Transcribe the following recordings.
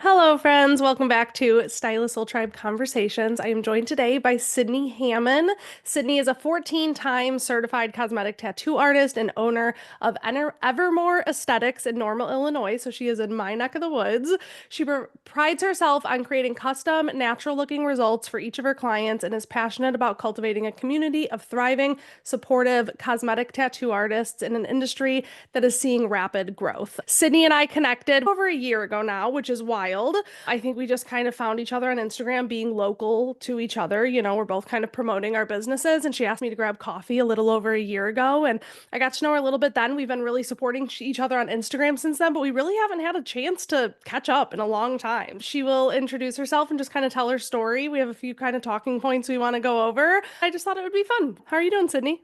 Hello, friends. Welcome back to Stylist Soul Tribe Conversations. I am joined today by Sydney Hamann. Sydney is a 14-time certified cosmetic tattoo artist and owner of Evermore Aesthetics in Normal, Illinois. So she is in my neck of the woods. She prides herself on creating custom, natural-looking results for each of her clients and is passionate about cultivating a community of thriving, supportive cosmetic tattoo artists in an industry that is seeing rapid growth. Sydney and I connected over a year ago now, which is wild. I think we just kind of found each other on Instagram being local to each other. We're both kind of promoting our businesses, and she asked me to grab coffee a little over a year ago, and I got to know her a little bit then. We've been really supporting each other on Instagram since then, but we really haven't had a chance to catch up in a long time. She will introduce herself and just kind of tell her story. We have a few kind of talking points we want to go over. I just thought it would be fun. How are you doing, Sydney?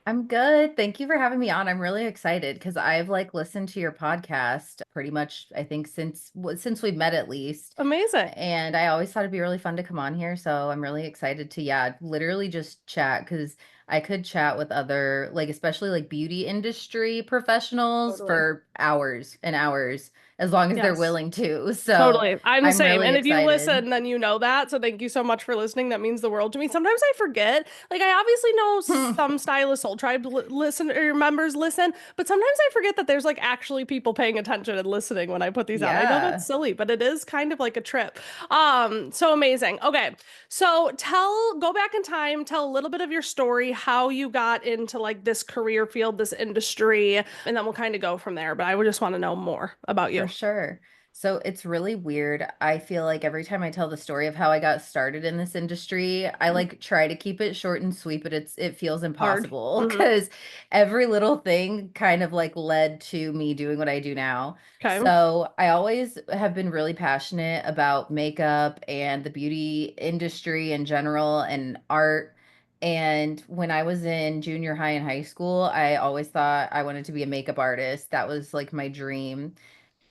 I'm good. Thank you for having me on. I'm really excited because I've listened to your podcast pretty much, I think since we've met at least. Amazing. And I always thought it'd be really fun to come on here. So I'm really excited to, yeah, literally just chat because I could chat with other, especially beauty industry professionals Totally. for hours and hours, as long as they're Yes. willing to. So Totally. I'm the I'm same. really And if you excited. listen, then you know that. So thank you so much for listening. That means the world to me. Sometimes I forget. Like I obviously know some Stylist Soul Tribe listen or members listen, but sometimes I forget that there's actually people paying attention and listening when I put these out. I know that's Yeah. silly, but it is kind of like a trip. So amazing. Okay. So go back in time, tell a little bit of your story, how you got into this career field, this industry, and then we'll kind of go from there. But I would just want to know more about For you. sure. So it's really weird. I feel like every time I tell the story of how I got started in this industry, I try to keep it short and sweet, but it feels Hard. impossible Hmm. because every little thing kind of led to me doing what I do now. Okay. So I always have been really passionate about makeup and the beauty industry in general and art. And when I was in junior high and high school, I always thought I wanted to be a makeup artist. That was my dream.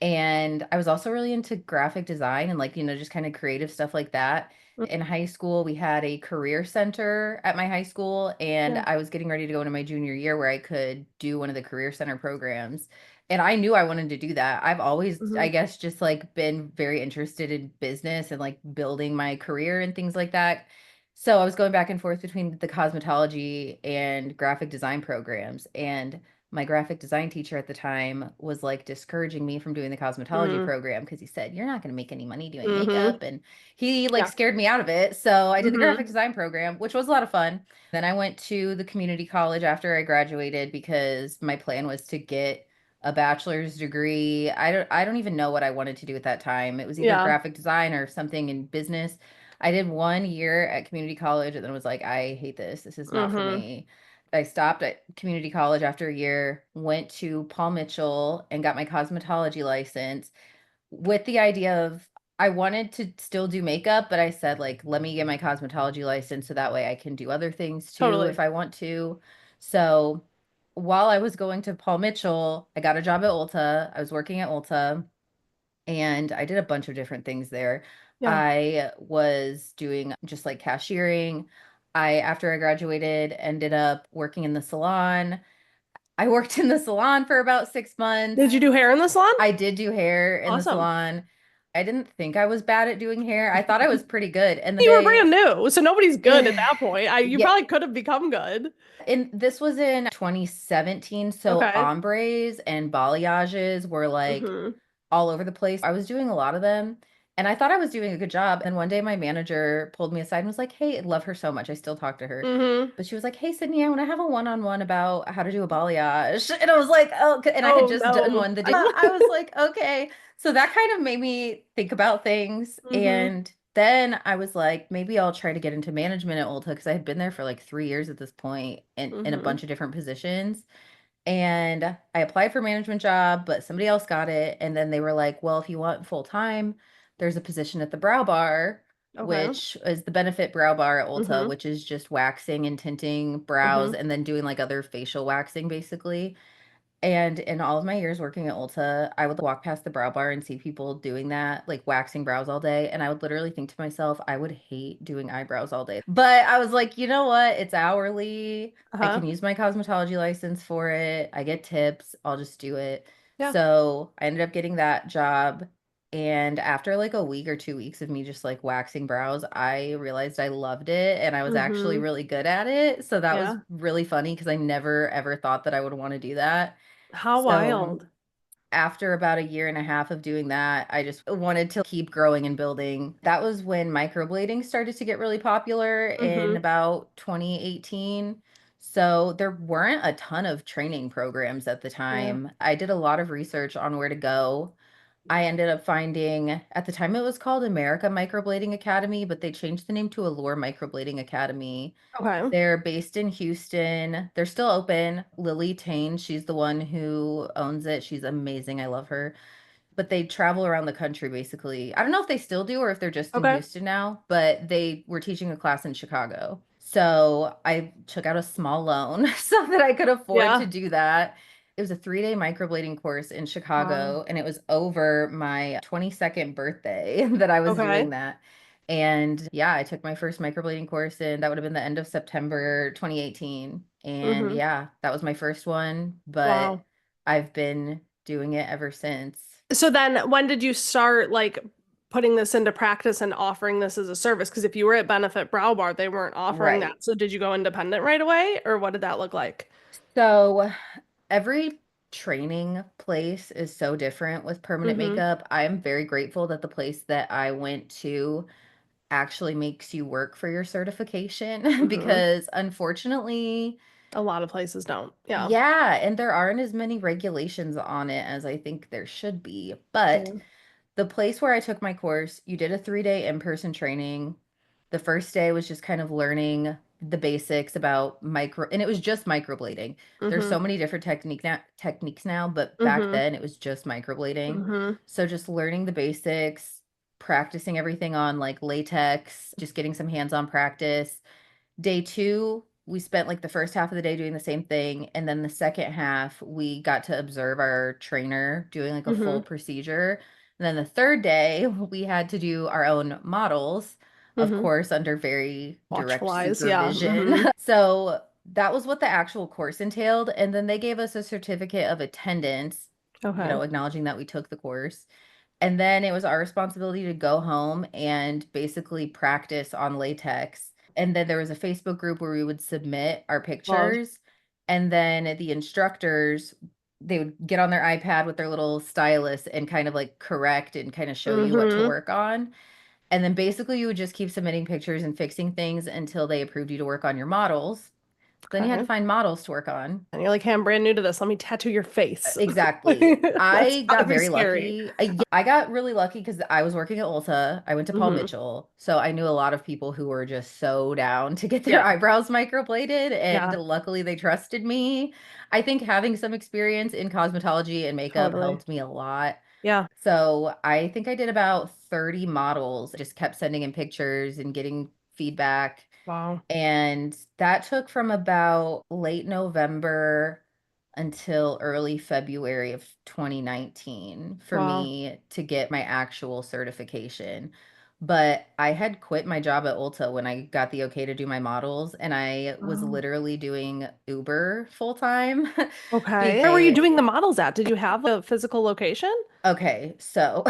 And I was also really into graphic design and just kind of creative stuff like that. In high school, we had a career center at my high school, and Yeah. I was getting ready to go into my junior year where I could do one of the career center programs. And I knew I wanted to do that. I've always, Hmm. I guess, just been very interested in business and building my career and things like that. So I was going back and forth between the cosmetology and graphic design programs. And my graphic design teacher at the time was discouraging me from doing the cosmetology Mm-hmm. program because he said, "You're not going to make any money doing Mm-hmm. makeup." And he Yeah. scared me out of it. So I did the graphic Mm-hmm. design program, which was a lot of fun. Then I went to the community college after I graduated because my plan was to get a bachelor's degree. I don't even know what I wanted to do at that time. It was either Yeah. graphic design or something in business. I did 1 year at community college and then was like, I hate this. This is not for Mm-hmm. me. I stopped at community college after a year, went to Paul Mitchell and got my cosmetology license with the idea of I wanted to still do makeup, but I said let me get my cosmetology license so that way I can do other things too Totally. if I want to. So while I was going to Paul Mitchell, I got a job at Ulta. I was working at Ulta and I did a bunch of different things there. Yeah. I was doing just cashiering. After I graduated, ended up working in the salon. I worked in the salon for about 6 months. Did you do hair in the salon? I did do hair in the Awesome. salon. I didn't think I was bad at doing hair. I thought I was pretty good. And the You were day, brand new, so nobody's good at that point. You yeah, probably could have become good. and this was in 2017. So Okay. ombres and balayages were Mm-hmm. all over the place. I was doing a lot of them and I thought I was doing a good job. And one day my manager pulled me aside and was like, "Hey, I love her so much. I still talk to her." Mm-hmm. But she was like, "Hey, Sydney, I want to have a one-on-one about how to do a balayage." And I was like, "Oh," and I had Oh just done no. one the day. I was like, "Okay." So that kind of made me think about things. Mm-hmm. And then I was like, maybe I'll try to get into management at Ulta because I had been there for 3 years at this point in a Mm-hmm. bunch of different positions. And I applied for a management job, but somebody else got it. And then they were like, well, if you want full time, there's a position at the brow bar, Okay. which is the benefit brow bar at Ulta, Mm-hmm. which is just waxing and tinting brows Mm-hmm. and then doing other facial waxing basically. And in all of my years working at Ulta, I would walk past the brow bar and see people doing that, waxing brows all day. And I would literally think to myself, I would hate doing eyebrows all day. But I was like, you know what? It's hourly. I Uh-huh. can use my cosmetology license for it. I get tips. I'll just do it. Yeah. So I ended up getting that job. And after like a week or 2 weeks of me just like waxing brows, I realized I loved it and I was actually Mm-hmm. really good at it. So that was Yeah. really funny because I never ever thought that I would want to do that. How So wild. after about a year and a half of doing that, I just wanted to keep growing and building. That was when microblading started to get really popular in Mm-hmm. about 2018. So there weren't a ton of training programs at the Yeah. time. I did a lot of research on where to go. I ended up finding, at the time it was called America Microblading Academy, but they changed the name to Allure Microblading Academy. Okay. They're based in Houston. They're still open. Lily Tane, she's the one who owns it. She's amazing. I love her, but they travel around the country basically. I don't know if they still do or if they're just in Okay. Houston now, but they were teaching a class in Chicago. So I took out a small loan so that I could afford to Yeah. do that. It was a 3-day microblading course in Wow. Chicago, and it was over my 22nd birthday that I was doing Okay. that. And yeah, I took my first microblading course, and that would have been the end of September 2018. And Mm-hmm. yeah, that was my first one, but Wow. I've been doing it ever since. So then when did you start like putting this into practice and offering this as a service? Because if you were at Benefit Brow Bar, they weren't offering Right. that. So did you go independent right away, or what did that look like? So every training place is so different with permanent Mm-hmm. makeup. I am very grateful that the place that I went to actually makes you work for your certification Mm-hmm. because unfortunately, A lot of places don't. Yeah. yeah, and there aren't as many regulations on it as I think there should be. But Yeah. the place where I took my course, you did a 3-day in-person training. The first day was just kind of learning the basics about micro, and it was just microblading. There's so Mm-hmm. many different techniques now, but back Mm-hmm. then it was just microblading. Mm-hmm. So just learning the basics, practicing everything on like latex, just getting some hands-on practice. Day two, we spent like the first half of the day doing the same thing. And then the second half, we got to observe our trainer doing like a full Mm-hmm. procedure. And then the third day, we had to do our own models, of Mm-hmm. course, under very direct Watchful eyes. Yeah. supervision. Mm-hmm. So that was what the actual course entailed. And then they gave us a certificate of attendance, Okay. acknowledging that we took the course. And then it was our responsibility to go home and basically practice on latex. And then there was a Facebook group where we would submit our Love. pictures. And then the instructors, they would get on their iPad with their little stylus and kind of like correct and kind of show you what to Mm-hmm. work on. And then basically you would just keep submitting pictures and fixing things until they approved you to work on your models. Then you had to Okay. find models to work on. And you're like, hey, I'm brand new to this. Let me tattoo your face. Exactly. That's I gotta got be very scary. lucky. I got really lucky because I was working at Ulta. I went to Paul Mm-hmm. Mitchell. So I knew a lot of people who were just so down to get their Yeah. eyebrows microbladed. And Yeah. luckily they trusted me. I think having some experience in cosmetology and makeup Totally. helped me a lot. Yeah. So I think I did about 30 models, just kept sending in pictures and getting feedback. Wow. And that took from about late November until early February of 2019 for Wow. me to get my actual certification. But I had quit my job at Ulta when I got the okay to do my models, and I was Wow. literally doing Uber full time. Okay. Where were you Because, doing the models at? Did you have a physical location? okay, so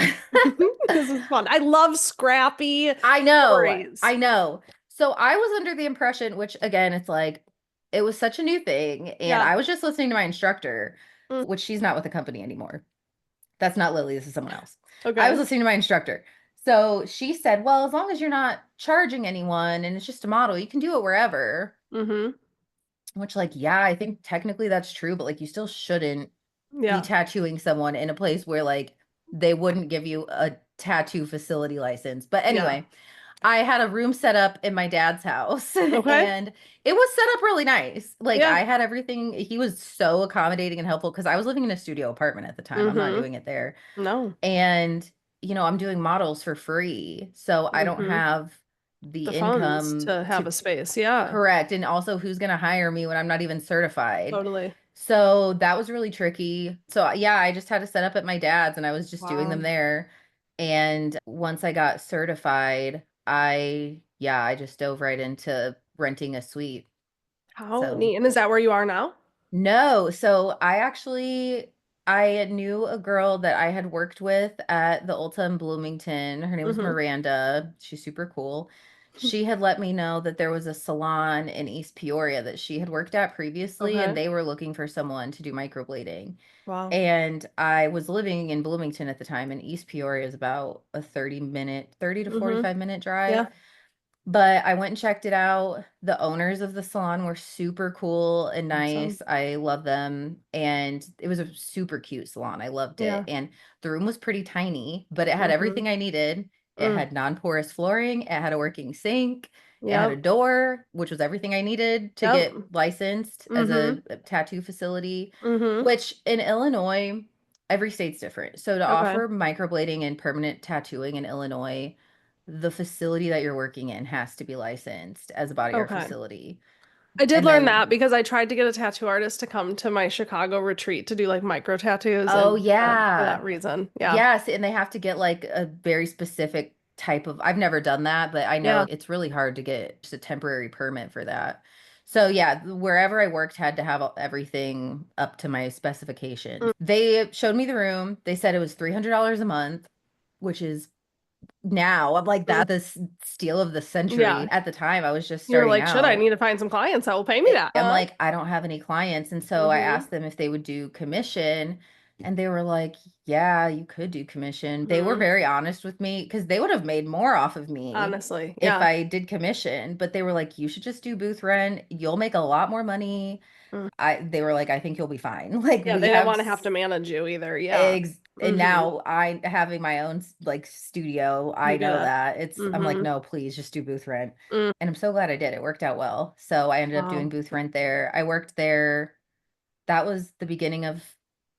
This is fun. I love scrappy I know, stories. I know. So I was under the impression, which again, it's like, it was such a new thing. And Yeah. I was just listening to my instructor, Mm, which she's not with the company anymore. That's not Lily, this is someone else. I was okay. listening to my instructor. So she said, well, as long as you're not charging anyone and it's just a model, you can do it wherever. Mm-hmm. Which, like, yeah, I think technically that's true, but like, you still shouldn't be Yeah. tattooing someone in a place where like they wouldn't give you a tattoo facility license. But Yeah. anyway, I had a room set up in my dad's house Okay. and it was set up really nice. Like Yeah. I had everything. He was so accommodating and helpful because I was living in a studio apartment at the time. I'm not Mm-hmm. doing it there. No. And, I'm doing models for free. So I don't Mm-hmm. have the The funds income to have to a space. Yeah. correct. And also who's going to hire me when I'm not even certified. Totally. So that was really tricky. So yeah, I just had to set up at my dad's and I was just doing them Wow. there. And once I got certified, I just dove right into renting a suite. How So neat. And is that where you are now? no, so I actually I knew a girl that I had worked with at the Ulta in Bloomington. Her name was Mm-hmm. Miranda. She's super cool. She had let me know that there was a salon in East Peoria that she had worked at previously, and Okay. they were looking for someone to do microblading. Wow. And I was living in Bloomington at the time, and East Peoria is about a 30 to Mm-hmm. 45-minute drive. Yeah. But I went and checked it out. The owners of the salon were super cool and Awesome. nice. I love them. And it was a super cute salon. I loved it. Yeah. And the room was pretty tiny, but it had Mm-hmm. everything I needed. It Mm. had non-porous flooring. It had a working sink. It had a Yep. door, which was everything I needed to Yep. get licensed as Mm-hmm. a tattoo facility, Mm-hmm. which in Illinois, every state's different. So to Okay. offer microblading and permanent tattooing in Illinois, the facility that you're working in has to be licensed as a body art Okay. facility. I did And learn that then, because I tried to get a tattoo artist to come to my Chicago retreat to do like micro tattoos oh, and for yeah. that reason. Yeah. Yes. And they have to get like a very specific type of, I've never done that, but I know Yeah. it's really hard to get just a temporary permit for that. So, yeah, wherever I worked had to have everything up to my specifications. They showed me the room. They said it was $300 a month, which is now, I'm like, Mm-hmm. that's the steal of the century. Yeah. At the time, I was just You're starting like, should I out. need to find some clients that will pay me that? I'm Huh? like, I don't have any clients. And so I Mm-hmm. asked them if they would do commission. And they were like, yeah, you could do commission. They were Hmm. very honest with me because they would have made more off of me Honestly. if Yeah. I did commission. But they were like, you should just do booth rent. You'll make a lot more money. Mm. They were like, I think you'll be fine. Like Yeah. we They don't have want to have to manage you either. Yeah. and Mm-hmm. now I having my own like studio, I You get know it. that. I'm like, Mm-hmm. no, please just do booth rent. Mm. And I'm so glad I did. It worked out well. So I ended up doing Wow. booth rent there. I worked there. That was the beginning of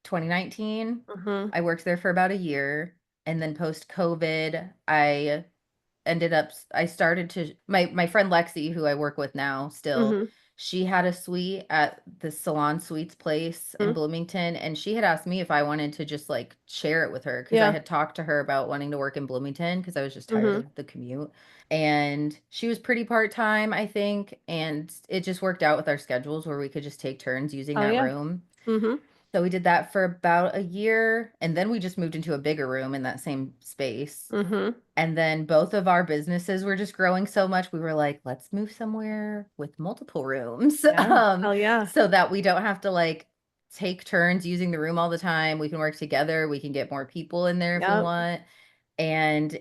2019. Mm-hmm. I worked there for about a year. And then post COVID, I started to my friend Lexi, who I work with now still, Mm-hmm. she had a suite at the Salon Suites place in Bloomington, and she had asked me if I wanted to just like share it with her because I Yeah. had talked to her about wanting to work in Bloomington because I was just tired Mm-hmm. of the commute. And she was pretty part-time, I think, and it just worked out with our schedules where we could just take turns using Oh that yeah. room. Mm-hmm. So we did that for about a year, and then we just moved into a bigger room in that same space. Mm-hmm. And then both of our businesses were just growing so much. We were like, let's move somewhere with multiple rooms, Yeah. Hell yeah. so that we don't have to like take turns using the room all the time. We can work together. We can get more people in there if we Yep. want. And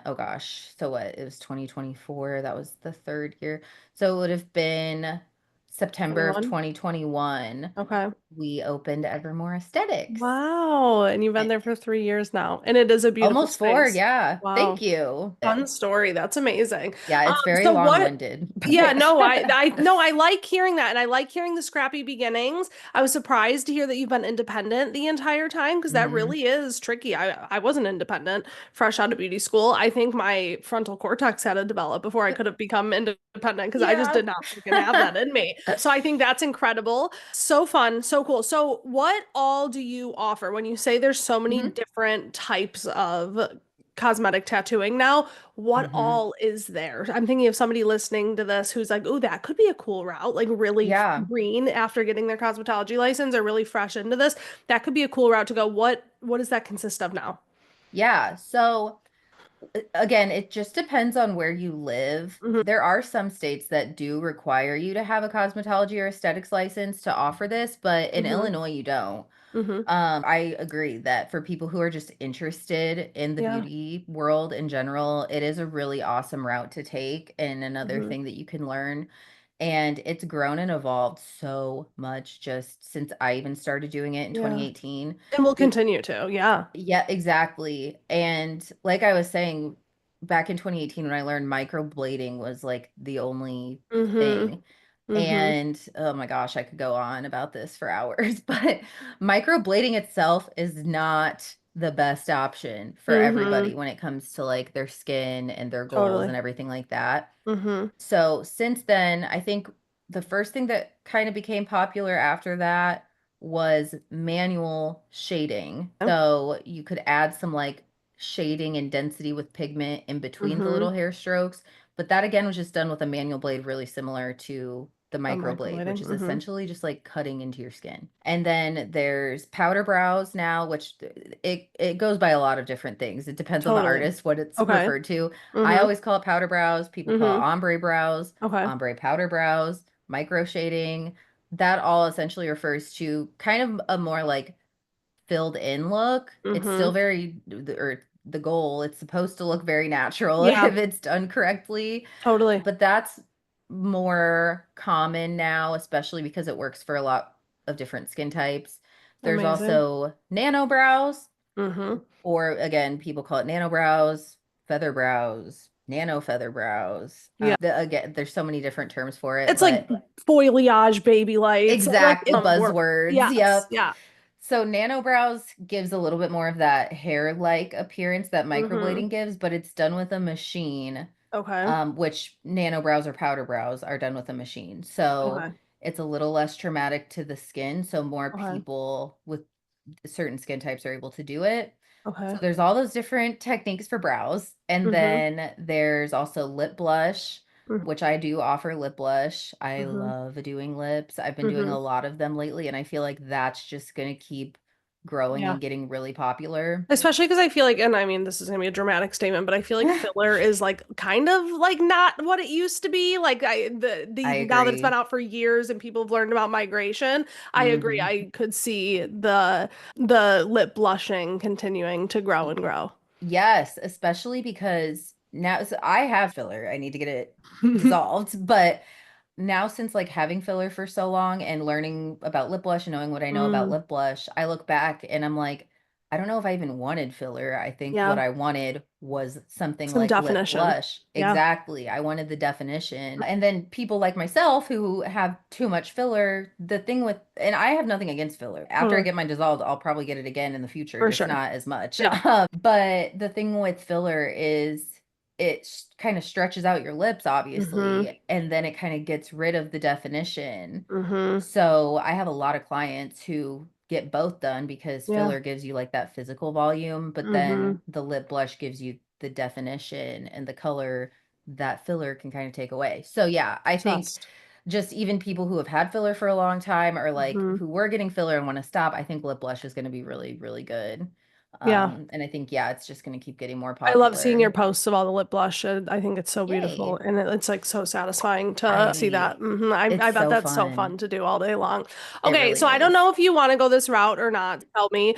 oh gosh, so what? It was 2024. That was the third year. So it would have been September of 21. 2021. Okay. We opened Evermore Aesthetics. Wow. And you've been there for 3 years now. And it is a beautiful Almost four, space. yeah. Thank Wow. you. Fun story. That's amazing. Yeah, it's very So what long-winded, yeah, but no, I no, I like hearing that and I like hearing the scrappy beginnings. I was surprised to hear that you've been independent the entire time because that Mhm. really is tricky. I wasn't independent fresh out of beauty school. I think my frontal cortex had to develop before I could have become independent because I just Yeah. did not freaking have that in me. So I think that's incredible. So fun, so cool. So what all do you offer when you say there's so many hmm different types of cosmetic tattooing now? What hmm all is there? I'm thinking of somebody listening to this who's like, oh, that could be a cool route, like really Yeah. green after getting their cosmetology license or really fresh into this. That could be a cool route to go. What does that consist of now? Yeah. So again, it just depends on where you live. Hmm. There are some states that do require you to have a cosmetology or aesthetics license to offer this, but in Hmm. Illinois you don't. Hmm. I agree that for people who are just interested in the Yeah. beauty world in general, it is a really awesome route to take and another Hmm. thing that you can learn. And it's grown and evolved so much just since I even started doing it in Yeah. 2018. And we'll Be continue to. Yeah. yeah, exactly. And like I was saying, back in 2018 when I learned microblading was like the only Hmm. thing. Hmm. And oh my gosh, I could go on about this for hours, but microblading itself is not the best option for Hmm. everybody when it comes to like their skin and their goals Totally. and everything like that. Hmm. So since then, I think the first thing that kind of became popular after that was manual shading. Yeah. So you could add some like shading and density with pigment in between the little Hmm. hair strokes. But that again was just done with a manual blade, really similar to the The microblade, which microblading. is Mm-hmm. essentially just like cutting into your skin. And then there's powder brows now, which it goes by a lot of different things. It depends on the Totally. artist what it's Okay. referred to. I Mm-hmm. always call it powder brows. People call it Mm-hmm. Okay. ombre powder brows, micro shading. That all essentially refers to kind of a more like filled in look. It's still Mm-hmm. very, or the goal, it's supposed to look very natural Yeah, if it's done correctly. totally. But that's more common now, especially because it works for a lot of different skin types. There's Amazing. also nano brows, Mm-hmm. or again, people call it nano brows, feather brows, nano feather brows. Yeah. Again, there's so many different terms for it, It's like but foliage, baby lights, like exact work. buzzwords. Yes. Yep. Yeah. So nano brows gives a little bit more of that hair-like appearance that Mm-hmm. microblading gives, but it's done with a machine, Okay. which nano brows or powder brows are done with a machine. So Okay. it's a little less traumatic to the skin. So more Okay. people with certain skin types are able to do it. So Okay. there's all those different techniques for brows. And Mm-hmm. then there's also lip blush, which I do offer lip blush. I Mm-hmm. love doing lips. I've been doing Mm-hmm. a lot of them lately, and I feel like that's just going to keep growing Yeah. and getting really popular. Especially because I feel like, and I mean, this is gonna be a dramatic statement, but I feel like filler is like kind of like not what it used to be. Like the I now that it's been agree. out for years and people have learned about migration, I agree. Hmm. I could see the lip blushing continuing to grow and grow. Yes, especially because now so I have filler. I need to get it dissolved, but now since like having filler for so long and learning about lip blush and knowing what I know about Mm, lip blush, I look back and I'm like, I don't know if I even wanted filler. I think what yeah, I wanted was something some like lip definition. blush. Yeah, Exactly. I wanted the definition. And then people like myself who have too much filler, the thing with, and I have nothing against filler. After I totally. get mine dissolved, I'll probably get it again in the future, For just sure. not as much. Yeah. But the thing with filler is it kind of stretches out your lips, Mm-hmm. obviously, and then it kind of gets rid of the definition. Mm-hmm. So I have a lot of clients who get both done because Yeah. filler gives you like that physical volume, but Mm-hmm. then the lip blush gives you the definition and the color that filler can kind of take away. So yeah, I think Obsessed. just even people who have had filler for a long time or like Mm-hmm. who were getting filler and want to stop, I think lip blush is going to be really, really good. Yeah. And I think, yeah, it's just going to keep getting more I love seeing your popular. posts of all the lip blush. I think it's so beautiful, Yay. and it's like so satisfying to see that. I I It's bet so that's so fun fun. to do all day long. It Okay, really so I don't is. know if you want to go this route or not. Tell me.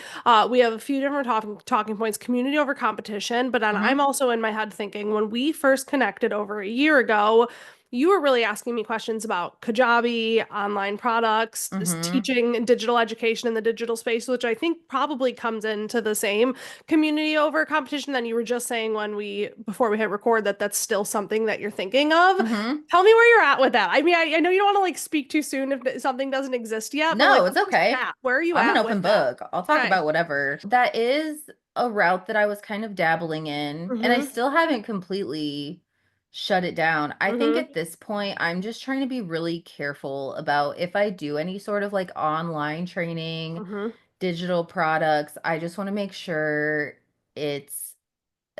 We have a few different talking points: community over competition. But then I'm Mhm. also in my head thinking when we first connected over a year ago. You were really asking me questions about Kajabi, online products, Mhm. teaching digital education in the digital space, which I think probably comes into the same community over competition than you were just saying when we before we hit record that that's still something that you're thinking of. Mhm. Tell me where you're at with that. I mean, I know you don't want to like speak too soon if something doesn't exist yet, but like No, it's let's just okay. chat. Where are you I'm an at with open that? book. I'll talk Okay. about whatever. That is a route that I was kind of dabbling in, and I Mm-hmm. still haven't completely shut it down. I think Mm-hmm. at this point, I'm just trying to be really careful about if I do any sort of like online training, Mm-hmm. digital products, I just want to make sure it's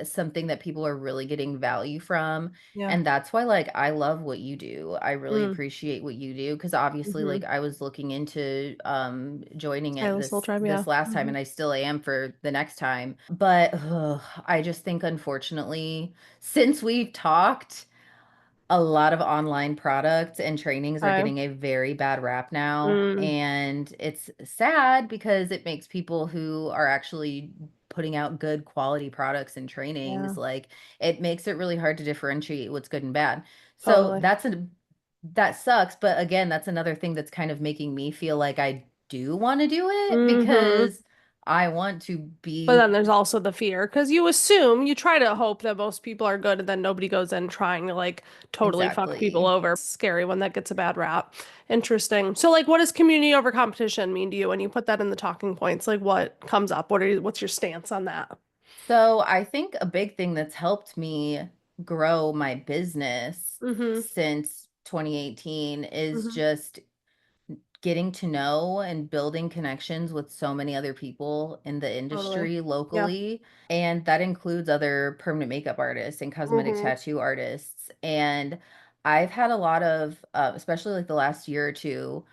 something that people are really getting value from. Yeah. And that's why like I love what you do. I really Mm. appreciate what you do because obviously Mm-hmm. like I was looking into joining it Stylist Soul Tribe, yeah. this last time Mm-hmm. and I still am for the next time. But I just think unfortunately since we've talked a lot of online products and trainings are Okay. getting a very bad rap now, Mm. and it's sad because it makes people who are actually putting out good quality products and Yeah. trainings, like, it makes it really hard to differentiate what's good and bad. So Totally. that sucks, but again, that's another thing that's kind of making me feel like I do wanna do it Mm-hmm. because I want to But be then there's also the fear because you assume, you try to hope that most people are good and then nobody goes in trying to like totally fuck people exactly. over. It's scary when that gets a bad rap. Interesting. So like what does community over competition mean to you when you put that in the talking points? Like what comes up? What's your stance on that? So I think a big thing that's helped me grow my business Mm-hmm. since 2018 is Mm-hmm. just getting to know and building connections with so many other people in the Totally. industry Yeah. locally. And that includes other permanent makeup artists and cosmetic Mm-hmm. tattoo artists. And I've had a lot of, especially like the last year or two,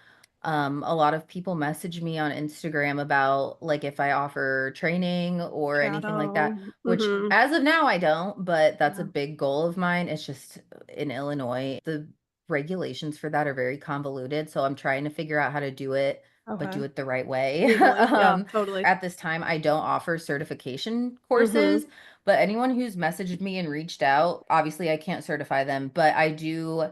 a lot of people message me on Instagram about like if I offer training or anything like that, Shadow. which Mm-hmm. as of now I don't, but that's a Yeah. big goal of mine. It's just in Illinois, the regulations for that are very convoluted, so I'm trying to figure out how to do it, but Okay. do it the right way. Legally. Yeah, totally. At this time, I don't offer certification Mm-hmm. courses. But anyone who's messaged me and reached out, obviously I can't certify them, but I do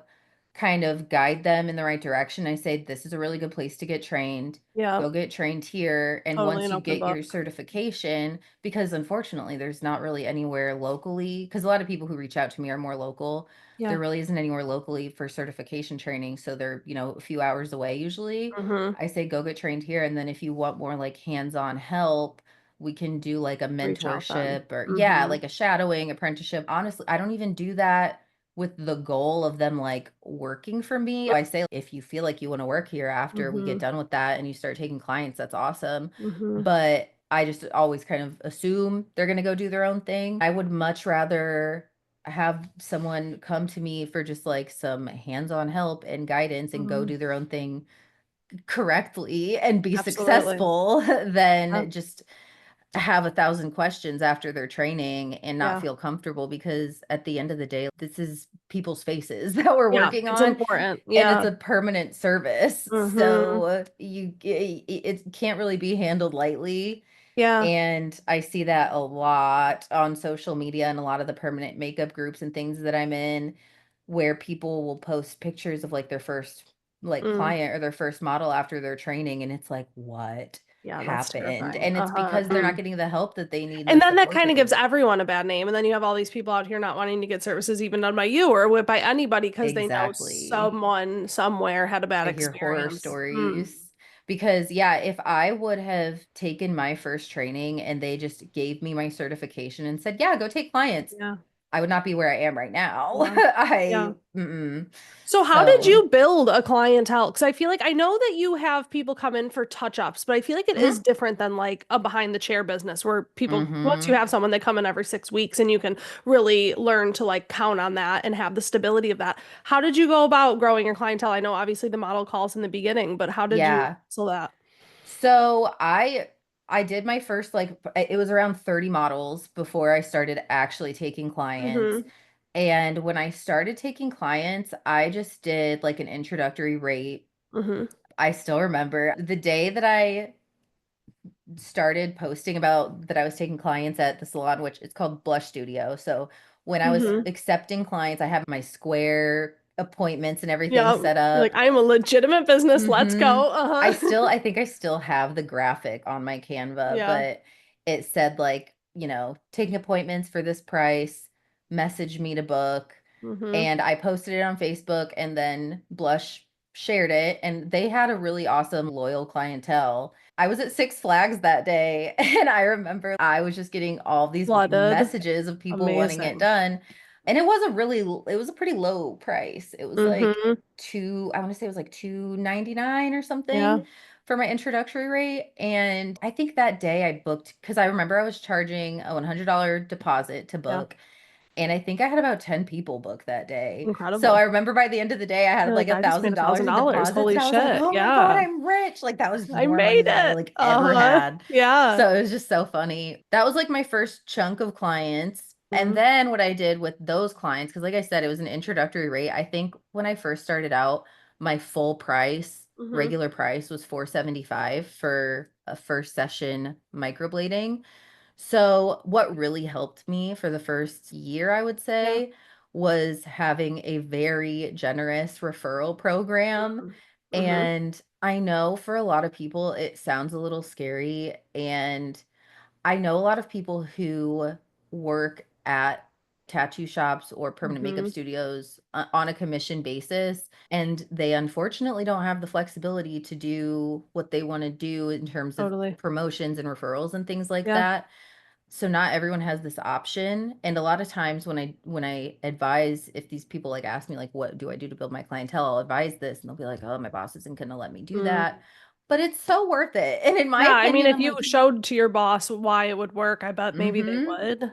kind of guide them in the right direction. I say, this is a really good place to get trained. Yeah, Go get trained here. And totally once an you open get your book. certification, because unfortunately there's not really anywhere locally, because a lot of people who reach out to me are more local. Yeah. There really isn't anywhere locally for certification training. So they're, a few hours away usually. Mm-hmm. I say, go get trained here. And then if you want more like hands-on help, we can do like a Reach out then. mentorship or yeah, Mm-hmm. like a shadowing apprenticeship. Honestly, I don't even do that with the goal of them like working for me. I say if you feel like you want to work here after we get Mm-hmm. done with that and you start taking clients, that's awesome. Mm-hmm. But I just always kind of assume they're going to go do their own thing. I would much rather have someone come to me for just like some hands-on help and guidance and go Mm-hmm. do their own thing correctly and be Absolutely. successful Yeah. than just have a thousand questions after their training and not Yeah. feel comfortable because at the end of the day, this is people's faces that we're Yeah. working It's on important. and it's Yeah. a permanent service. Mm-hmm. So it can't really be handled lightly. Yeah. And I see that a lot on social media and a lot of the permanent makeup groups and things that I'm in where people will post pictures of like their first like Mm. client or their first model after their training and it's like what Yeah, that's happened? terrifying. And it's Uh-huh. because they're not getting the help that they need and the And then that support kind that of they gives need. everyone a bad name. And then you have all these people out here not wanting to get services even done by you or by anybody because they know Exactly. someone somewhere had a bad I hear horror experience. Mm. stories because yeah, if I would have taken my first training and they just gave me my certification and said, "Yeah, go take clients." Yeah. I would not be where I am right now. Yeah. Yeah. Mm-mm. So how did So, you build a clientele? Because I feel like I know that you have people come in for touch-ups, but I feel like it is mm, different than like a behind the chair business where people, once you mm-hmm. have someone, they come in every 6 weeks and you can really learn to like count on that and have the stability of that. How did you go about growing your clientele? I know obviously the model calls in the beginning, but how did you Yeah. so that? So I did my first like it was around 30 models before I started actually taking clients. Mm-hmm. And when I started taking clients, I just did like an introductory rate. Mm-hmm. I still remember the day that I started posting about that I was taking clients at the salon, which it's called Blush Studio. So when I was Mm-hmm. accepting clients, I have my Square appointments and everything Yeah. set You're like, up. I am a legitimate business. Let's Hmm. go. Uh-huh. I think I still have the graphic on my Canva, Yeah. but it said like, taking appointments for this price, message me to book. Mm-hmm. And I posted it on Facebook and then Blush shared it and they had a really awesome loyal clientele. I was at Six Flags that day and I remember I was just getting all these Flooded. messages of people wanting it Amazing. done. And it was a pretty low price. It was like Mm-hmm. I want to say it was like 299 or Yeah. something for my introductory rate. And I think that day I booked because I remember I was charging a $100 deposit to Yeah. book. And I think I had about 10 people book that day. So I Incredible. rember by the end of the day, I had You're like like, a I just made thousand a dollars thousand in dollars. deposits. Holy And I was like, shit. oh my God, Yeah. I'm rich. Like that was I more money made than I it. like ever Uh-huh. had. Yeah. So it was just so funny. That was like my first chunk of clients. And Mm-hmm. then what I did with those clients, because like I said, it was an introductory rate. I think when I first started out, my full price, Mm-hmm. regular price was 475 for a first session microblading. So, what really helped me for the first year, I would Yeah. say, was having a very generous referral program. Mm-hmm. And I know for a lot of people, it sounds a little scary. And I know a lot of people who work at tattoo shops or permanent makeup Mm-hmm. studios on a commission basis, and they unfortunately don't have the flexibility to do what they want to do in terms of Totally. promotions and referrals and things like Yeah. that. So not everyone has this option. And a lot of times when I advise, if these people like ask me like what do I do to build my clientele, I'll advise this and they'll be like, oh, my boss isn't gonna let me do Mm. that. But it's so worth it. And in my Yeah. I mean, opinion, if I'm you like, showed to your boss why it would work, I bet maybe they mm-hmm. would.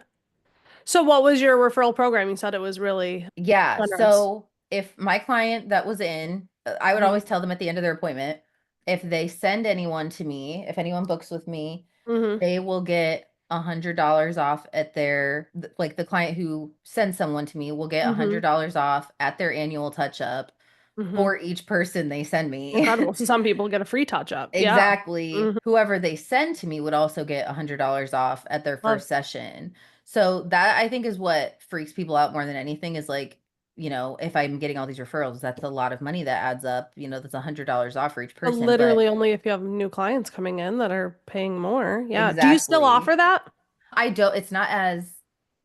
So what was your referral program? You said it was really Yeah. generous. if my client that was in, I would Mhm. always tell them at the end of their appointment, if they send anyone to me, if anyone books with me, Mhm. they will get $100 off at their, like the client who sends someone to me will get Mhm. $100 off at their annual touch up Mhm. for each person they send me. Incredible. So some people get a free touch up. Yeah. Exactly. Mhm. Whoever they send to me would also get $100 off at their Love. first session. So that I think is what freaks people out more than anything is like, if I'm getting all these referrals, that's a lot of money that adds up. That's $100 off for each But person. But literally only if you have new clients coming in that are paying more. Yeah. Do you still exactly. offer that? I don't, it's not as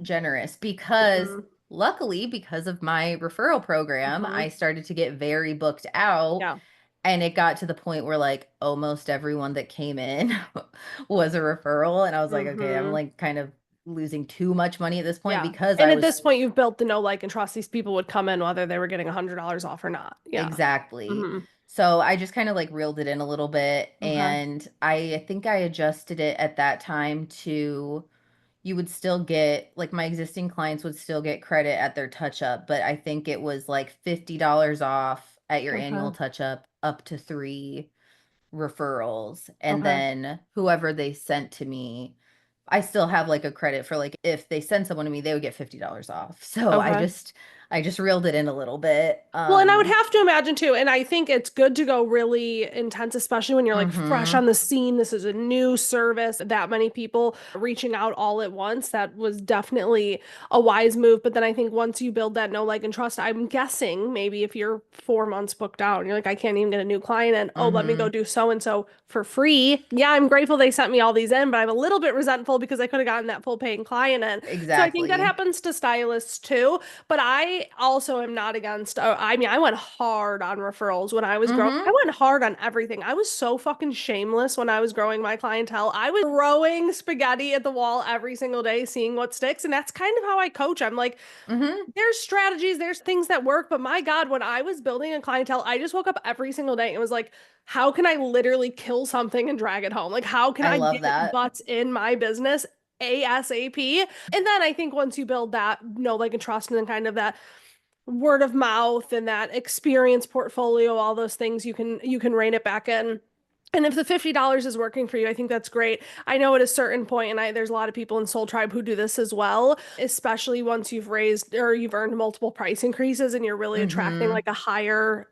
generous because Mhm. luckily, because of my referral program, Mhm. I started to get very booked out. Yeah. And it got to the point where like almost everyone that came in was a referral. And I was like, okay, I'm Mhm. like kind of losing too much money at this point Yeah. because And I at this was point, you've built the know, like, and trust. These people would come in whether they were getting $100 off or not. Yeah. exactly. Hmm. So I just kind of like reeled it in a little bit. Okay. And I think I adjusted it at that time to you would still get like my existing clients would still get credit at their touch up, but I think it was like $50 off at your annual Okay. touch up to three referrals. And Okay. then whoever they sent to me, I still have like a credit for like if they send someone to me, they would get $50 off. So I Okay. just I just reeled it in a little bit. Well, and I would have to imagine too, and I think it's good to go really intense, especially when you're like fresh on Mhm. the scene. This is a new service, that many people reaching out all at once. That was definitely a wise move. But then I think once you build that know, like, and trust, I'm guessing maybe if you're 4 months booked out and you're like, I can't even get a new client, and oh, let me go Mhm. do so and so for free. Yeah, I'm grateful they sent me all these in, but I'm a little bit resentful because I could have gotten that full paying client in. So I think that Exactly. happens to stylists too. But I also am not against, I mean, I went hard on referrals when I was growing. I Mhm. went hard on everything. I was so fucking shameless when I was growing my clientele. I was throwing spaghetti at the wall every single day, seeing what sticks. And that's kind of how I coach. I'm like, Mhm. there's strategies, there's things that work. But my God, when I was building a clientele, I just woke up every single day and was like, how can I literally kill something and drag it home? Like, how can I I love get that. butts in my business ASAP? And then I think once you build that, know, like, and trust, and then kind of that word of mouth and that experience portfolio, all those things, you can rein it back in. And if the $50 is working for you, I think that's great. I know at a certain point, and there's a lot of people in Soul Tribe who do this as well, especially once you've raised or you've earned multiple price increases and you're really attracting Mhm. like a higher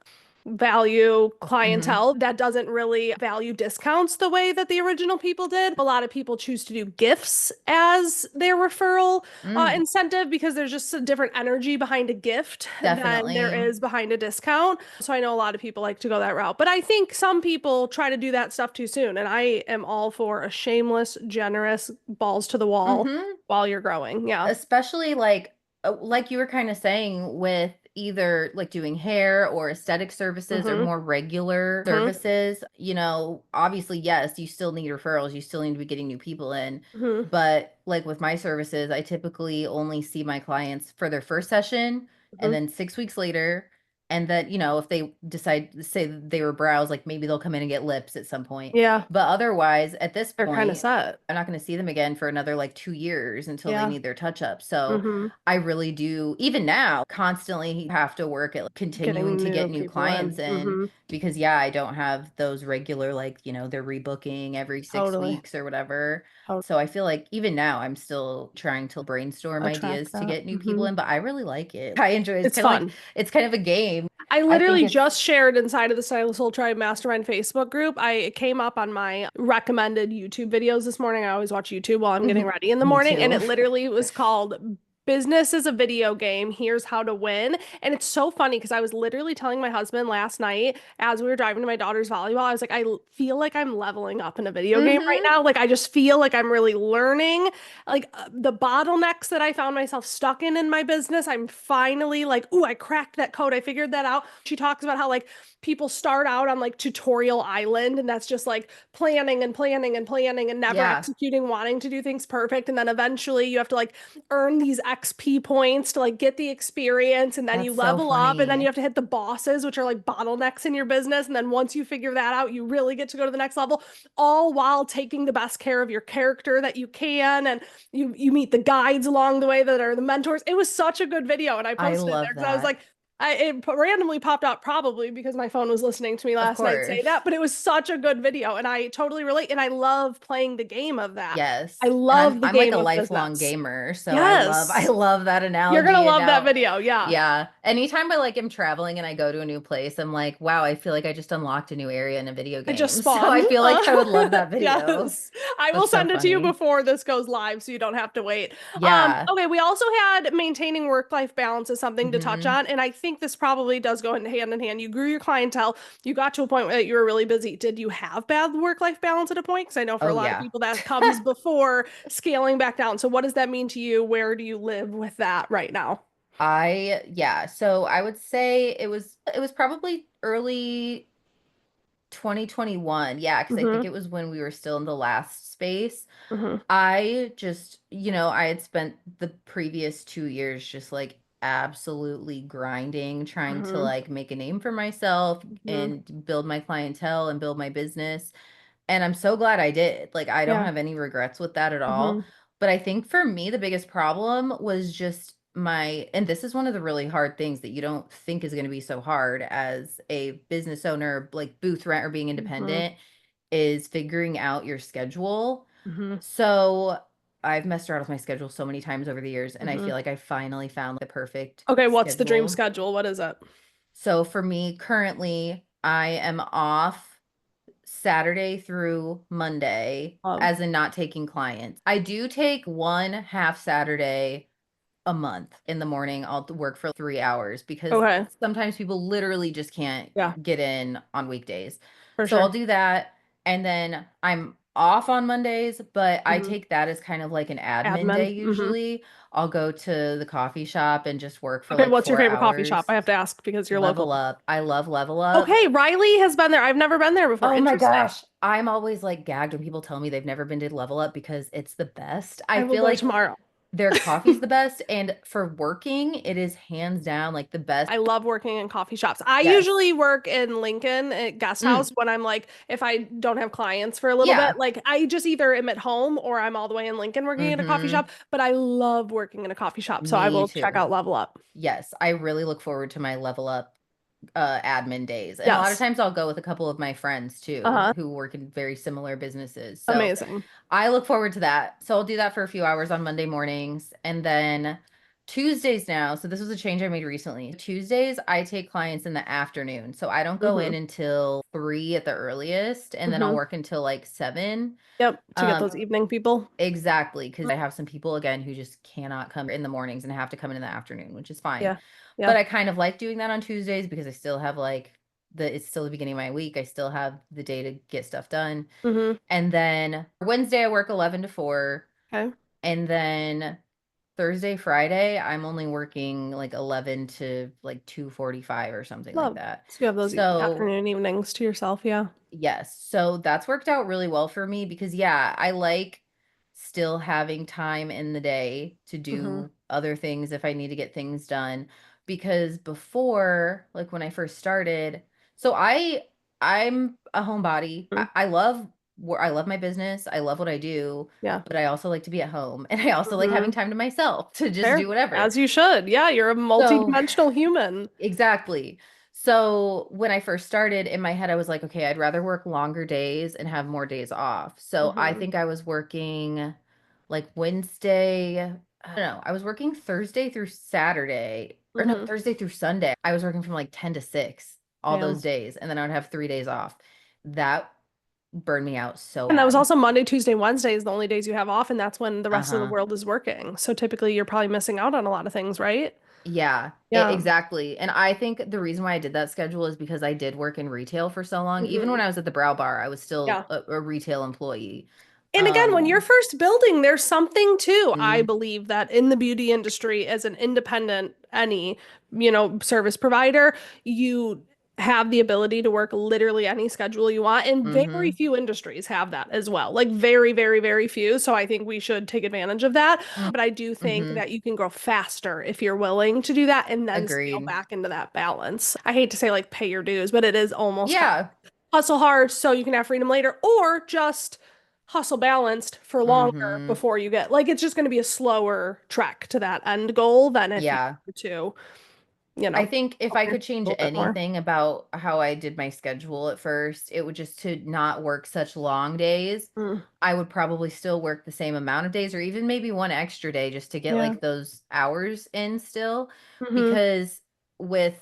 value Mhm. clientele that doesn't really value discounts the way that the original people did. A lot of people choose to do gifts as their referral Mm. incentive because there's just a different energy behind a gift than there Definitely. is behind a discount. So I know a lot of people like to go that route, but I think some people try to do that stuff too soon. And I am all for a shameless, generous, balls to the wall Mhm. while you're growing. Yeah. Especially like you were kind of saying with either like doing hair or aesthetic services or Mm-hmm. more regular Mm-hmm. services, obviously yes, you still need referrals, you still need to be getting new people in. Mm-hmm. But like with my services, I typically only see my clients for their first session and Mm-hmm. then 6 weeks later. And that, if they decide to say they were brows, like maybe they'll come in and get lips at some point. Yeah. But otherwise, at this They're kind of point, set. I'm not going to see them again for another like 2 years until they Yeah. need their touch up. So Mm-hmm. I really do, even now, constantly have to work at like, continuing Getting to get new new people clients in. in Mm-hmm. because, yeah, I don't have those regular, like, they're rebooking every six Totally. weeks or whatever. Totally. So I feel like even now I'm still trying to brainstorm Attract ideas to that. get new people Mm-hmm. in, but I really like it. I enjoy it. It's It's kind of like, fun. it's kind of a game. I I think literally it's, just shared inside of the Stylist Soul Tribe Mastermind Facebook group. It came up on my recommended YouTube videos this morning. I always watch YouTube while I'm getting mhm, ready in the me morning, and too. it literally was called Business is a Video Game. Here's how to win. And it's so funny because I was literally telling my husband last night as we were driving to my daughter's volleyball, I was like, feel like I'm leveling up in a video game right Hmm. now. Like, I just feel like I'm really learning like the bottlenecks that I found myself stuck in my business. I'm finally like, ooh, I cracked that code. I figured that out. She talks about how like people start out on like tutorial island and that's just like planning and planning and planning and never Yeah, executing, wanting to do things perfect. And then eventually you have to like earn these XP points to like get the experience and then you that's so level up and then you funny. have to hit the bosses, which are like bottlenecks in your business. And then once you figure that out, you really get to go to the next level, all while taking the best care of your character that you can. And you meet the guides along the way that are the mentors. It was such a good video, and I I posted it there love because I was like, that. It randomly popped up probably because my phone was listening to me Of last night say that, course. but it was such a good video and I totally relate and I love playing the game of that. I Yes. And I'm love the I'm like game a of lifelong business. gamer, so I Yes. love that You're gonna analogy. And love that now, video. Yeah. yeah, anytime I like am traveling and I go to a new place, I'm like, wow, I feel like I just unlocked a new area in a video I just game. So spawned. I feel like I would love that video. Yes. I will That's so send it to you funny. before this goes live so you don't have to wait. Yeah. Okay, we also had maintaining work-life balance is something to touch Hmm. on, and I think this probably does go hand in hand. You grew your clientele, you got to a point where you were really busy. Did you have bad work-life balance at a point? Because I know for a Oh lot of yeah. people that comes before scaling back down. So what does that mean to you? Where do you live with that right now? Yeah, so I would say it was probably early 2021. Yeah, because I think Mm-hmm. it was when we were still in the last space. Mm-hmm. I just, I had spent the previous 2 years just like absolutely grinding, trying to Mm-hmm. like make a name for myself Mm-hmm. and build my clientele and build my business. And I'm so glad I did. Like, I don't Yeah. have any regrets with that at all. Mm-hmm. But I think for me, the biggest problem was just and this is one of the really hard things that you don't think is going to be so hard as a business owner, like booth rent or being Mm-hmm. independent, is figuring out your schedule. Mm-hmm. So I've messed around with my schedule so many times over the years, and I Mm-hmm. feel like I finally found the perfect Okay, what's the dream schedule. schedule? What is it? So for me, currently, I am off Saturday through Monday, Love. as in not taking clients. I do take one half Saturday a month in the morning. I'll work for 3 hours because Okay. sometimes people literally just can't Yeah, get in on weekdays. for So I'll sure. do that. And then I'm off on Mondays, but I Hmm. take that as kind of like an admin Admin. day Hmm. usually. I'll go to the coffee shop and just work for Okay, like what's your four favorite coffee shop? hours. I have to ask because you're local. Level up. I love level up. Okay, Riley has been there. I've never been there before. Oh my Interesting. gosh. I'm always like gagged when people tell me they've never been to Level Up because it's the best. I I will feel go like tomorrow. their coffee's the best. And for working, it is hands down like the best. I love working in coffee shops. I Yes. usually work in Lincoln at guest Mm, house when I'm like, if I don't have clients for a little bit, yeah. like I just either am at home or I'm all the way in Lincoln working at a coffee Mm-hmm. shop. But I love working in a coffee shop, so I Me will check too. out Level Up. Yes. I really look forward to my Level Up admin days. And a lot of Yes. times I'll go with a couple of my friends too, Uh-huh. who work in very similar businesses. So Amazing. I look forward to that. So I'll do that for a few hours on Monday mornings. And then Tuesdays now. So this was a change I made recently. Tuesdays, I take clients in the afternoon. So I don't go in Hmm. until 3 at the earliest, and then I'll Hmm. work until like 7. Yep, to get Um, those evening people. exactly. Because I have some people again who just cannot come in the mornings and have to come in the afternoon, which is fine. Yeah. But Yeah. I kind of like doing that on Tuesdays because I still have like it's still the beginning of my week. I still have the day to get stuff done. Hmm. And then Wednesday, I work 11 to 4. Okay. And then Thursday, Friday, I'm only working like 11 to like 2:45 or something like Love. that. So you have those So afternoon evenings to yourself. Yeah. yes. So that's worked out really well for me because, yeah, I like still having time in the day to Hmm. do other things if I need to get things done. Because before, like when I first started, so I'm a homebody. I love where I love my business. I love what I do, Yeah. but I also like to be at home and I also like Hmm. having time to myself to just Fair. do whatever. As you should. Yeah, you're a So multidimensional human. exactly. So when I first started in my head, I was like, okay, I'd rather work longer days and have more days off. So I Hmm. think I was working like Wednesday. I don't know. I was working Thursday through Saturday, or no, Hmm. Thursday through Sunday. I was working from like 10 to 6 all Yeah. those days. And then I would have 3 days off. That burned me out so And that was bad. also Monday, Tuesday, Wednesday is the only days you have off, and that's when the rest of the Uh-huh. world is working. So typically you're probably missing out on a lot of things, right? Yeah, Yeah. exactly. And I think the reason why I did that schedule is because I did work in retail for so long. Even when Hmm. I was at the Brow Bar, I was still Yeah. a retail employee. And again, when you're Um, first building, there's something too. I mm, believe that in the beauty industry, as an independent, any, service provider, you have the ability to work literally any schedule you want. And very mm-hmm, few industries have that as well. Like very, very, very few. So I think we should take advantage of that. But I do think mm-hmm. that you can grow faster if you're willing to do that and then scale Agreed. back into that balance. I hate to say like pay your dues, but it is almost kind of Yeah. hustle hard so you can have freedom later, or just hustle balanced for longer Mm-hmm. before you get like it's just going to be a slower trek to that end goal than if you Yeah. were to. you I know, think if own I yourself could change a little bit more. anything about how I did my schedule at first, it would just to not work such long days. Mm, I would probably still work the same amount of days or even maybe one extra day just to get yeah. like those hours in still. Mm-hmm. Because with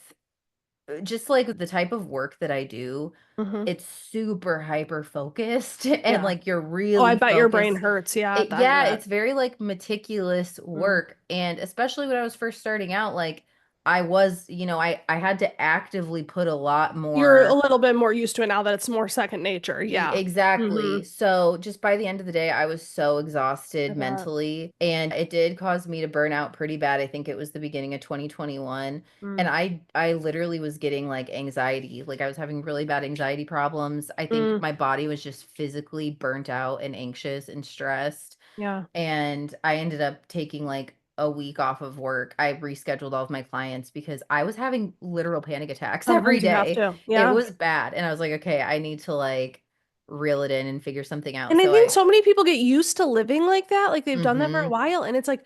just like the type of work that I do, Mm-hmm. it's super hyper focused and Yeah. like you're Oh, I really bet your brain focused. hurts. Yeah, at It, the end of yeah, that. it's very like meticulous Mm. work. And especially when I was first starting out, like I was, I had to actively put a lot You're a more. little bit more used to it now that it's more second nature. Yeah. Exactly. Mm-hmm. So just by the end of the day, I was so I exhausted bet. mentally, and it did cause me to burn out pretty bad. I think it was the beginning of 2021, and Mm. I literally was getting like anxiety. Like I was having really bad anxiety problems. I think Mm. my body was just physically burnt out and anxious and stressed, Yeah. and I ended up taking like a week off of work. I rescheduled all of my clients because I was having literal panic attacks every Sometimes you have day. to. It Yeah. was bad. And I was like, okay, I need to like reel it in and figure something out. And I So think so many people get used to living like that. Like they've done that for a mm-hmm, while. And it's like,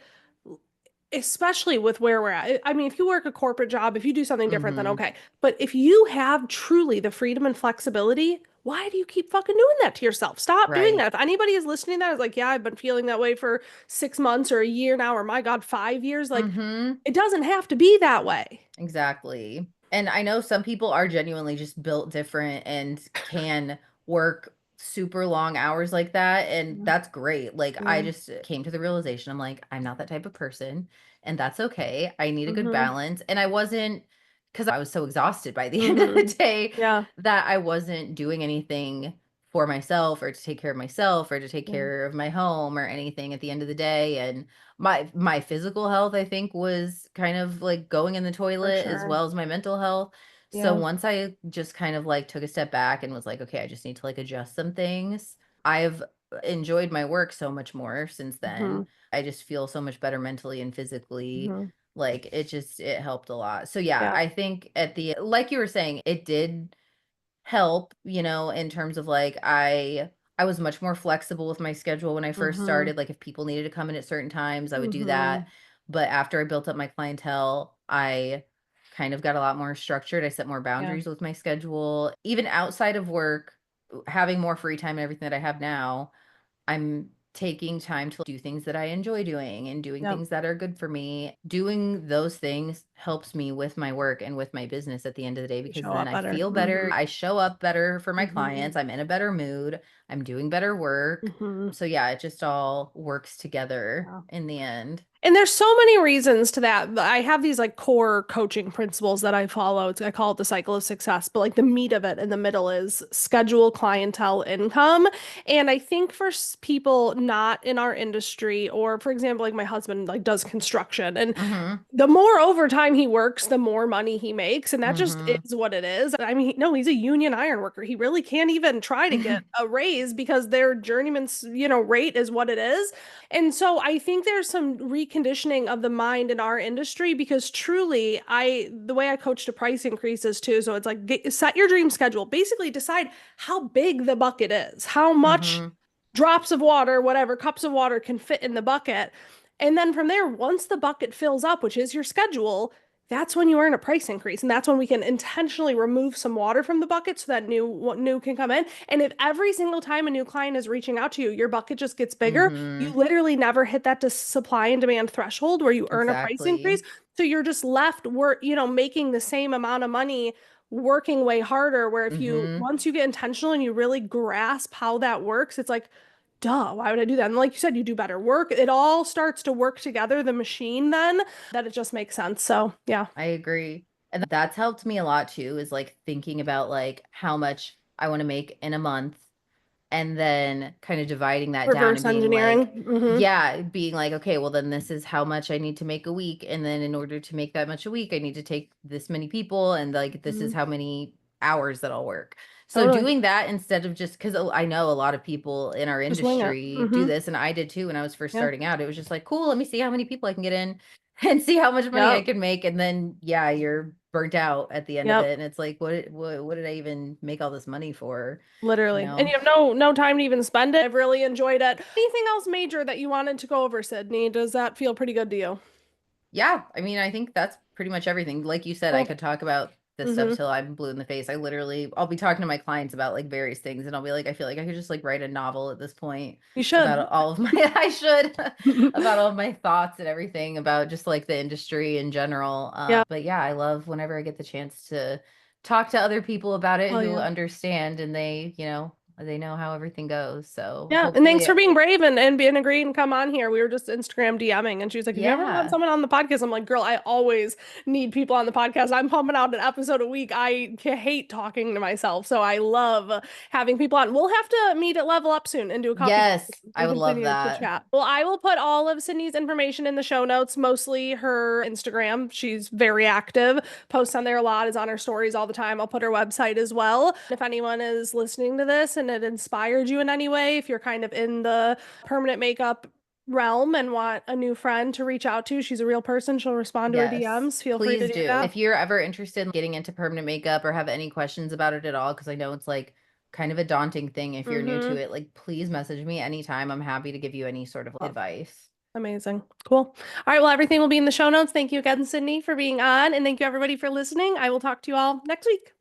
especially with where we're at. I mean, if you work a corporate job, if you do something different, then mm-hmm, okay. But if you have truly the freedom and flexibility, why do you keep fucking doing that to yourself? Stop doing right. that. If anybody is listening to that is like, yeah, I've been feeling that way for 6 months or a year now, or my God, 5 years, like Mm-hmm. it doesn't have to be that way. Exactly. And I know some people are genuinely just built different and can work super long hours like that. And Yeah. that's great. Like, I Yeah. just came to the realization I'm like, I'm not that type of person. And that's okay. I need a good Mm-hmm. balance. And I wasn't, because I was so exhausted by the end of the Mm-hmm. day Yeah. that I wasn't doing anything for myself or to take care of myself or to take Yeah. care of my home or anything at the end of the day. And my physical health I think was kind of like going in the For toilet as sure. well as my mental health. So Yeah. once I just kind of like took a step back and was like, okay, I just need to like adjust some things. I've enjoyed my work so much more since Mm-hmm. then. I just feel so much better mentally and physically. Mm-hmm. Like it helped a lot. So yeah, Yeah. I think at the like you were saying, it did help, in terms of like I was much more flexible with my schedule when I first Mm-hmm. started. Like if people needed to come in at certain times, I would do Mm-hmm. that. But after I built up my clientele, I kind of got a lot more structured. I set more Yeah. boundaries with my schedule. Even outside of work, having more free time and everything that I have now, I'm taking time to do things that I enjoy doing and doing Yep. things that are good for me. Doing those things helps me with my work and with my business at the end of the day You because show then up I better. feel better. Mm-hmm. I show up better for my Mm-hmm. clients. I'm in a better mood. I'm doing better work. Mm-hmm. So yeah, it just all works together Yeah. in the end. And there's so many reasons to that. I have these like core coaching principles that I follow. I call it the cycle of success, but like the meat of it in the middle is schedule, clientele, income. And I think for people not in our industry, or for example, like my husband like does construction, and Mhm. the more overtime he works, the more money he makes, and that just Mhm. is what it is. I mean, no, he's a union iron worker. He really can't even try to get a raise because their journeyman's, rate is what it is. And so I think there's some reconditioning of the mind in our industry because truly, the way I coach to price increases too. So it's like set your dream schedule. Basically, decide how big the bucket is, how much Mhm. drops of water, whatever, cups of water can fit in the bucket. And then from there, once the bucket fills up, which is your schedule, that's when you earn a price increase. And that's when we can intentionally remove some water from the bucket so that new can come in. And if every single time a new client is reaching out to you, your bucket just gets bigger, you Mhm. literally never hit that supply and demand threshold where you earn a price Exactly. increase. So you're just left making the same amount of money working way harder. Where if you Mhm. once you get intentional and you really grasp how that works, it's like, duh, why would I do that? And like you said, you do better work. It all starts to work together, the machine, then that it just makes sense. So, yeah, I agree. And that's helped me a lot too, is like thinking about like how much I want to make in a month and then kind of dividing that down and reverse being engineering. like, Hmm. yeah, being like, okay, well, then this is how much I need to make a week. And then in order to make that much a week, I need to take this many people. And like, this is Hmm. how many hours that I'll work. So Totally. doing that instead of just because I know a lot of people in our Just wing it. industry do Hmm. this, and I did too when I was first Yeah. starting out. It was just like, cool, let me see how many people I can get in and see how much money I Yep. can make. And then, yeah, you're burnt out at the end of it. Yep. And it's like, what did I even make all this money for? You Literally. And know? you have no time to even spend it. I've really enjoyed it. Anything else major that you wanted to go over, Sydney? Does that feel pretty good to you? Yeah, I mean, I think that's pretty much everything. Like you said, I Cool. could talk about this stuff Mm-hmm. till I'm blue in the face. I'll be talking to my clients about like various things, and I'll be like, I feel like I could just like write a novel at this point You should. about all of my, I should, about all of my thoughts and everything about just like the industry in general. Yeah. But yeah, I love whenever I get the chance to talk to other people about it Oh who yeah. understand and they know how everything goes. So Yeah, and thanks hopefully, for being brave and being agreeing and come on here. We were just Instagram DMing, and she was like, "Have you ever want yeah. someone on the podcast?" I'm like, "Girl, I always need people on the podcast. I'm pumping out an episode a week. Hate talking to myself, so I love having people on. We'll have to meet at Level Up soon and do a coffee Yes, I and would love continue to that. chat. Well, I will put all of Sydney's information in the show notes, mostly her Instagram. She's very active, posts on there a lot, is on her stories all the time. I'll put her website as well. If anyone is listening to this and it inspired you in any way, if you're kind of in the permanent makeup realm and want a new friend to reach out to, she's a real person. She'll respond to her Yes, DMs. Feel free to please do do. that. If you're ever interested in getting into permanent makeup or have any questions about it at all, because I know it's like kind of a daunting thing if you're new to Mm-hmm. it, like please message me anytime. I'm happy to give you any sort of Love. advice. Amazing. Cool. All right. Well, everything will be in the show notes. Thank you again, Sydney, for being on. And thank you, everybody, for listening. I will talk to you all next week.